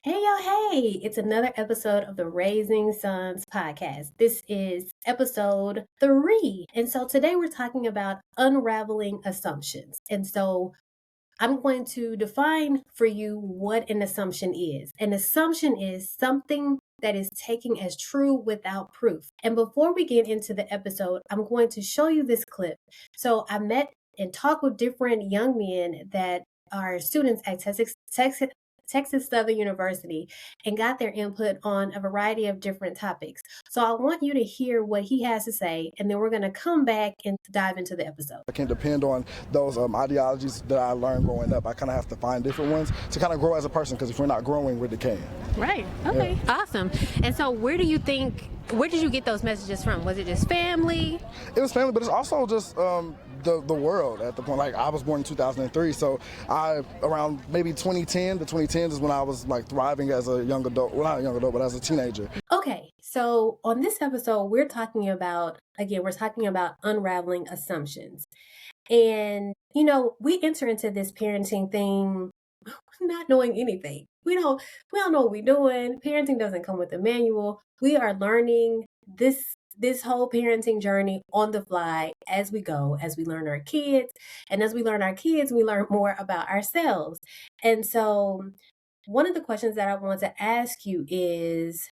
Hey, yo, hey, it's another episode of the Raising Sons podcast. This is episode 3. And so today we're talking about unraveling assumptions. And so I'm going to define for you what an assumption is. An assumption is something that is taken as true without proof. And before we get into the episode, I'm going to show you this clip. So I met and talked with different young men that are students at Texas Southern University and got their input on a variety of different topics. So I want you to hear what he has to say, and then we're going to come back and dive into the episode. I can depend on those ideologies that I learned growing up. I kind of have to find different ones to kind of grow as a person, because if we're not growing, we're decaying. Right. Okay. Yeah. Awesome. And so where did you get those messages from? Was it just family? It was family, but it's also just the world at the point. Like, I was born in 2003, so around maybe 2010, the 2010s is when I was like thriving as a young adult. Well, not a young adult, but as a teenager. Okay, so on this episode, we're talking about unraveling assumptions. And, we enter into this parenting thing not knowing anything. We don't know what we're doing. Parenting doesn't come with a manual. We are learning this whole parenting journey on the fly as we go, as we learn our kids. And as we learn our kids, we learn more about ourselves. And so one of the questions that I want to ask you is,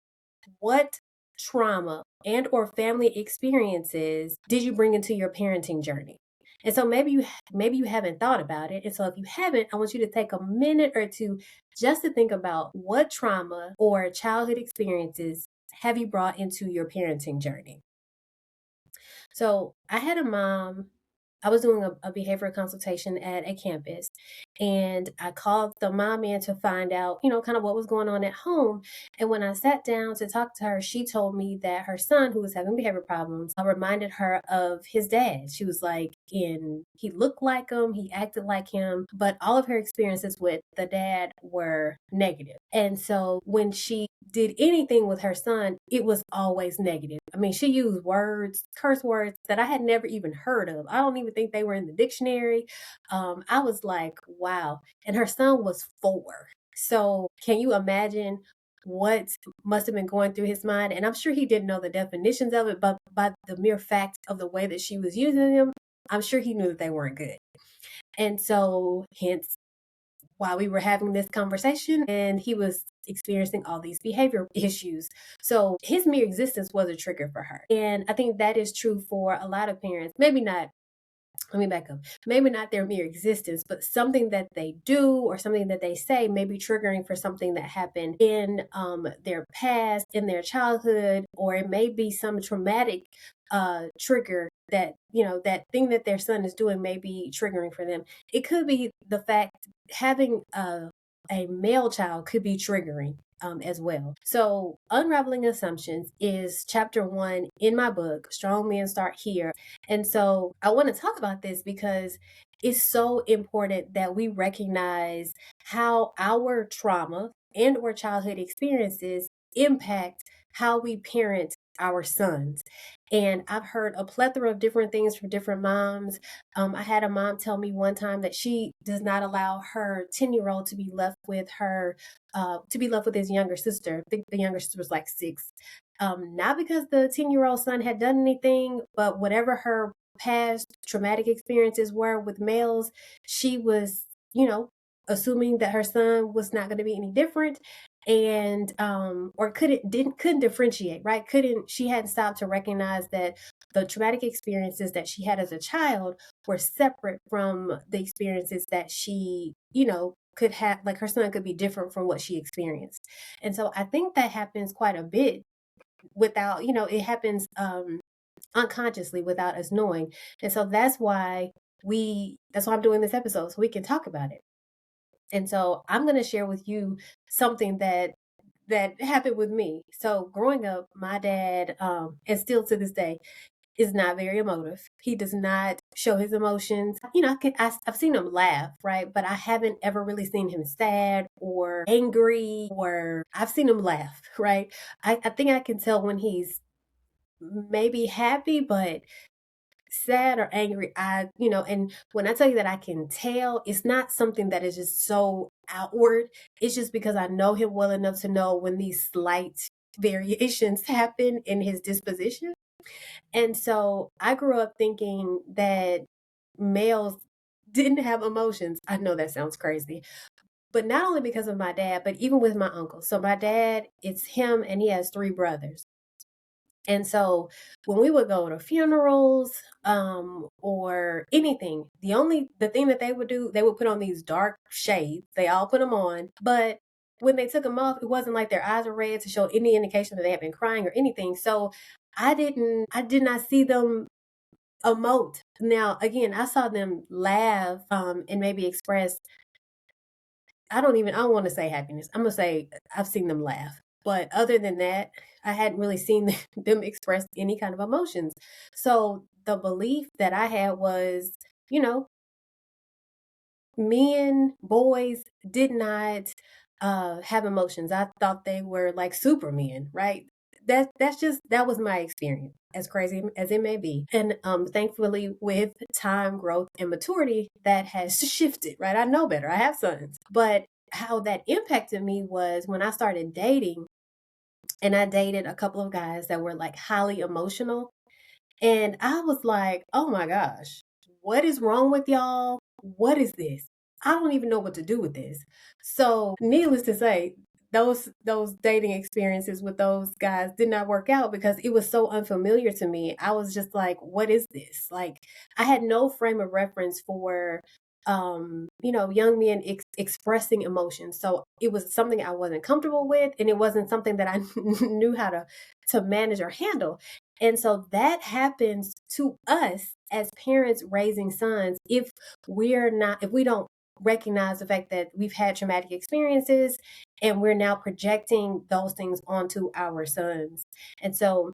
what trauma and or family experiences did you bring into your parenting journey? And so maybe you haven't thought about it. And so if you haven't, I want you to take a minute or two just to think about what trauma or childhood experiences have you brought into your parenting journey. So I had a mom. I was doing a behavioral consultation at a campus, and I called the mom in to find out, kind of what was going on at home. And when I sat down to talk to her, she told me that her son, who was having behavior problems, reminded her of his dad. She was like, he looked like him, he acted like him, but all of her experiences with the dad were negative. And so when she did anything with her son, it was always negative. I mean, she used curse words that I had never even heard of. I don't even think they were in the dictionary. I was like, wow. And her son was 4. So can you imagine what must have been going through his mind? And I'm sure he didn't know the definitions of it, but by the mere fact of the way that she was using them, I'm sure he knew that they weren't good. And so hence while we were having this conversation, and he was experiencing all these behavior issues. So his mere existence was a trigger for her. And I think that is true for a lot of parents. Maybe not, let me back up. Maybe not their mere existence, but something that they do or something that they say may be triggering for something that happened in their past, in their childhood, or it may be some traumatic trigger that, that thing that their son is doing may be triggering for them. It could be the fact having a male child could be triggering as well. So, Unraveling Assumptions is chapter 1 in my book, Strong Men Start Here. And so, I want to talk about this because it's so important that we recognize how our trauma and or childhood experiences impact how we parent our sons. And I've heard a plethora of different things from different moms. I had a mom tell me one time that she does not allow her 10-year-old to be left with his younger sister. I think the younger sister was like 6. Not because the 10-year-old son had done anything, but whatever her past traumatic experiences were with males, she was, assuming that her son was not going to be any different, and or couldn't differentiate, right? She hadn't stopped to recognize that the traumatic experiences that she had as a child were separate from the experiences that she, could have, like her son could be different from what she experienced. And so I think that happens quite a bit without, it happens unconsciously without us knowing. And so that's why I'm doing this episode, so we can talk about it. And so I'm going to share with you something that happened with me. So growing up, my dad, and still to this day, is not very emotive. He does not show his emotions. I've seen him laugh, right? But I haven't ever really seen him sad or angry, or I've seen him laugh, right? I think I can tell when he's maybe happy, but sad or angry, and when I tell you that I can tell, it's not something that is just so outward. It's just because I know him well enough to know when these slight variations happen in his disposition. And so I grew up thinking that males didn't have emotions. I know that sounds crazy, but not only because of my dad, but even with my uncle. So my dad, it's him and he has three brothers. And so when we would go to funerals, or anything, the thing that they would do, they would put on these dark shades. They all put them on, but when they took them off, it wasn't like their eyes were red to show any indication that they had been crying or anything. So I did not see them emote. Now, again, I saw them laugh, and maybe express, I don't want to say happiness. I'm going to say I've seen them laugh. But other than that, I hadn't really seen them express any kind of emotions. So the belief that I had was, you know, men, boys did not have emotions. I thought they were like supermen, right? That was my experience, as crazy as it may be. And thankfully, with time, growth, and maturity, that has shifted, right? I know better. I have sons. But how that impacted me was when I started dating, and I dated a couple of guys that were like highly emotional. And I was like, "Oh my gosh, what is wrong with y'all? What is this? I don't even know what to do with this." So, needless to say, those dating experiences with those guys did not work out because it was so unfamiliar to me. I was just like, "What is this?" Like, I had no frame of reference for young men expressing emotions. So it was something I wasn't comfortable with, and it wasn't something that I knew how to manage or handle. And so that happens to us as parents raising sons if we don't recognize the fact that we've had traumatic experiences and we're now projecting those things onto our sons. And so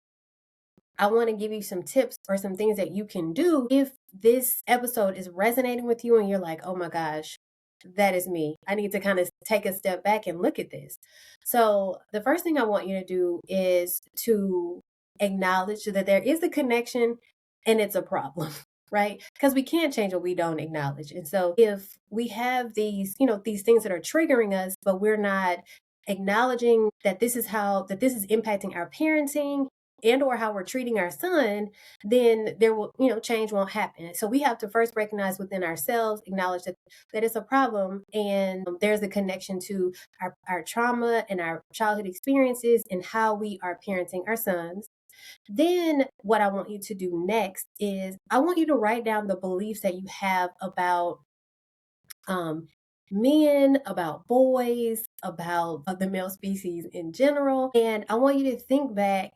I want to give you some tips or some things that you can do if this episode is resonating with you and you're like, "Oh my gosh, that is me. I need to kind of take a step back and look at this." So, the first thing I want you to do is to acknowledge that there is a connection and it's a problem, right? Because we can't change what we don't acknowledge. And so, if we have these things that are triggering us, but we're not acknowledging that this is impacting our parenting and or how we're treating our son, then there will, change won't happen. So we have to first recognize within ourselves, acknowledge that it's a problem, and there's a connection to our trauma and our childhood experiences and how we are parenting our sons. Then what I want you to do next is I want you to write down the beliefs that you have about um, men, about boys, about the male species in general. And I want you to think back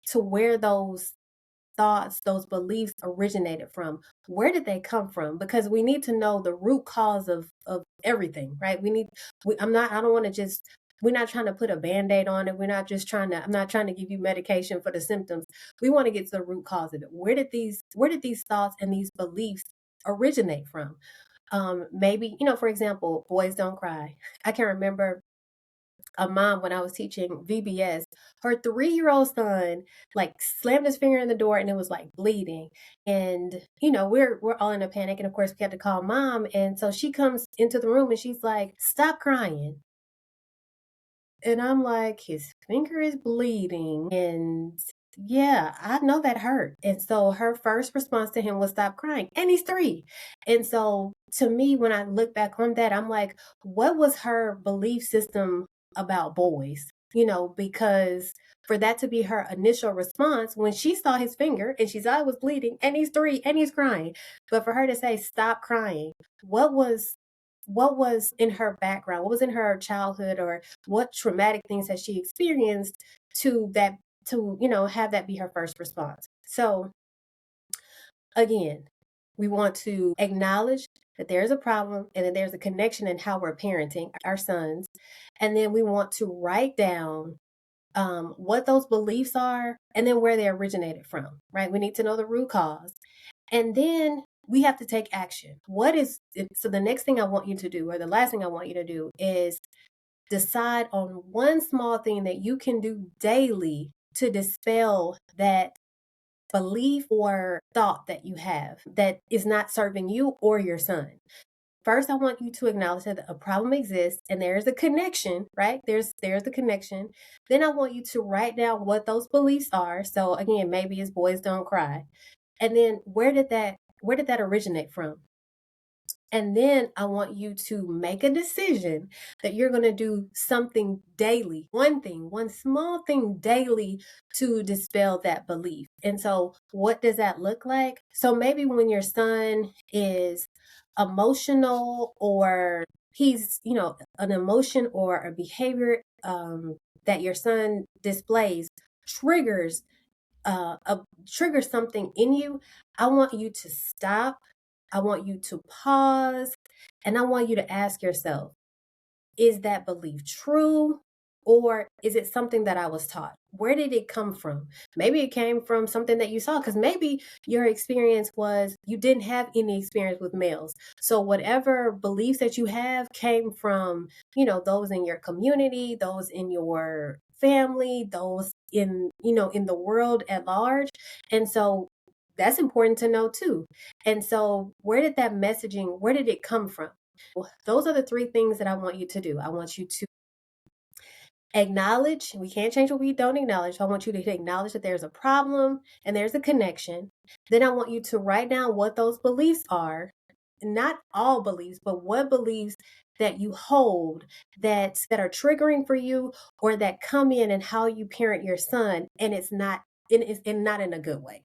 to where those thoughts, those beliefs originated from. Where did they come from? Because we need to know the root cause of everything, right? I don't want to just, we're not trying to put a band-aid on it. I'm not trying to give you medication for the symptoms. We want to get to the root cause of it. Where did these thoughts and these beliefs originate from? Maybe, for example, boys don't cry. I can remember a mom when I was teaching VBS, her 3-year-old son like slammed his finger in the door and it was like bleeding. And we're all in a panic, and of course we had to call mom. And so she comes into the room and she's like, "Stop crying." And I'm like, "His finger is bleeding." And yeah, I know that hurt. And so her first response to him was, "Stop crying." And he's 3. And so to me, when I look back on that, I'm like, what was her belief system about boys? Because for that to be her initial response when she saw his finger and she saw it was bleeding and he's 3 and he's crying, but for her to say, "Stop crying," what was what was in her background, what was in her childhood, or what traumatic things has she experienced to have that be her first response. So again, we want to acknowledge that there's a problem and that there's a connection in how we're parenting our sons. And then we want to write down what those beliefs are and then where they originated from, right? We need to know the root cause. And then we have to take action. So the next thing I want you to do, or the last thing I want you to do, is decide on one small thing that you can do daily to dispel belief or thought that you have that is not serving you or your son. First, I want you to acknowledge that a problem exists and there's a connection, right? There's the connection. Then I want you to write down what those beliefs are. So again, maybe it's boys don't cry. And then where did that originate from? And then I want you to make a decision that you're going to do something daily, one small thing daily to dispel that belief. And so, what does that look like? So, maybe when your son is emotional or he's, an emotion or a behavior that your son displays triggers triggers something in you, I want you to stop. I want you to pause, and I want you to ask yourself, is that belief true? Or is it something that I was taught? Where did it come from? Maybe it came from something that you saw, because maybe your experience was you didn't have any experience with males. So whatever beliefs that you have came from, those in your community, those in your family, those in the world at large. And so that's important to know too. And so where did it come from? Those are the three things that I want you to do. I want you to acknowledge, we can't change what we don't acknowledge. So I want you to acknowledge that there's a problem and there's a connection. Then I want you to write down what those beliefs are. Not all beliefs, but what beliefs that you hold that are triggering for you or that come in and how you parent your son, and it's not not in a good way.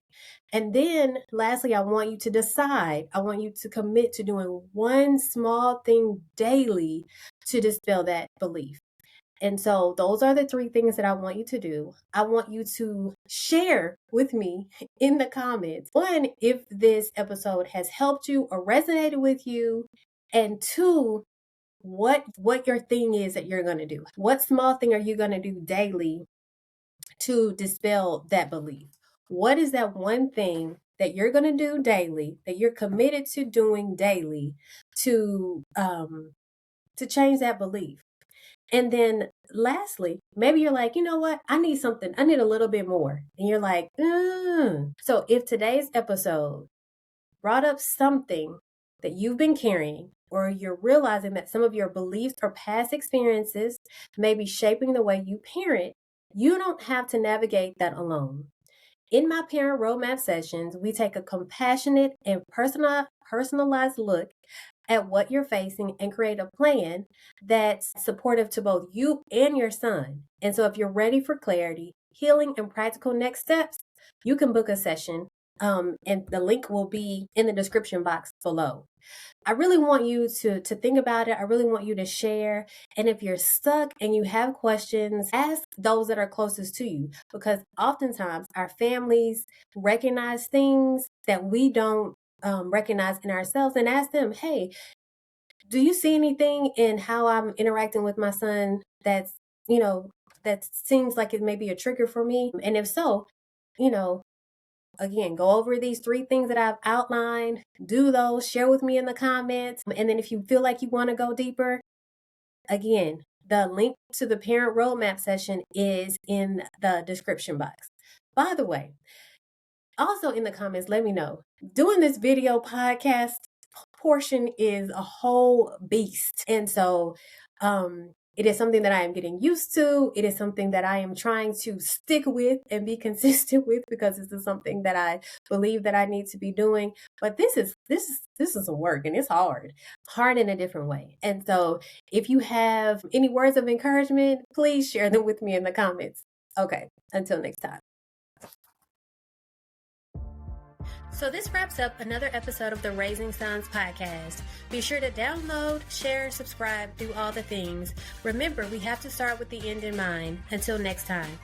And then lastly, I want you to decide, I want you to commit to doing one small thing daily to dispel that belief. And so those are the three things that I want you to do. I want you to share with me in the comments, one, if this episode has helped you or resonated with you, and two, what your thing is that you're going to do. What small thing are you going to do daily to dispel that belief? What is that one thing that you're going to do daily, that you're committed to doing daily to change that belief? And then lastly, maybe you're like, you know what? I need a little bit more. And you're like, So if today's episode brought up something that you've been carrying, or you're realizing that some of your beliefs or past experiences may be shaping the way you parent, you don't have to navigate that alone. In my parent roadmap sessions, we take a compassionate and personalized look at what you're facing and create a plan that's supportive to both you and your son. And so if you're ready for clarity, healing, and practical next steps, you can book a session. And the link will be in the description box below. I really want you to think about it. I really want you to share. And if you're stuck and you have questions, ask those that are closest to you, because oftentimes our families recognize things that we don't recognize in ourselves, and ask them, hey, do you see anything in how I'm interacting with my son that's, that seems like it may be a trigger for me? And if so, again, go over these three things that I've outlined, do those, share with me in the comments. And then if you feel like you want to go deeper, again, the link to the parent roadmap session is in the description box. By the way, also in the comments, let me know, doing this video podcast portion is a whole beast. And so it is something that I am getting used to. It is something that I am trying to stick with and be consistent with, because this is something that I believe that I need to be doing. But this is some work, and it's hard in a different way. And so if you have any words of encouragement, please share them with me in the comments. Okay, until next time. So this wraps up another episode of the Raising Sons podcast. Be sure to download, share, subscribe, do all the things. Remember, we have to start with the end in mind. Until next time.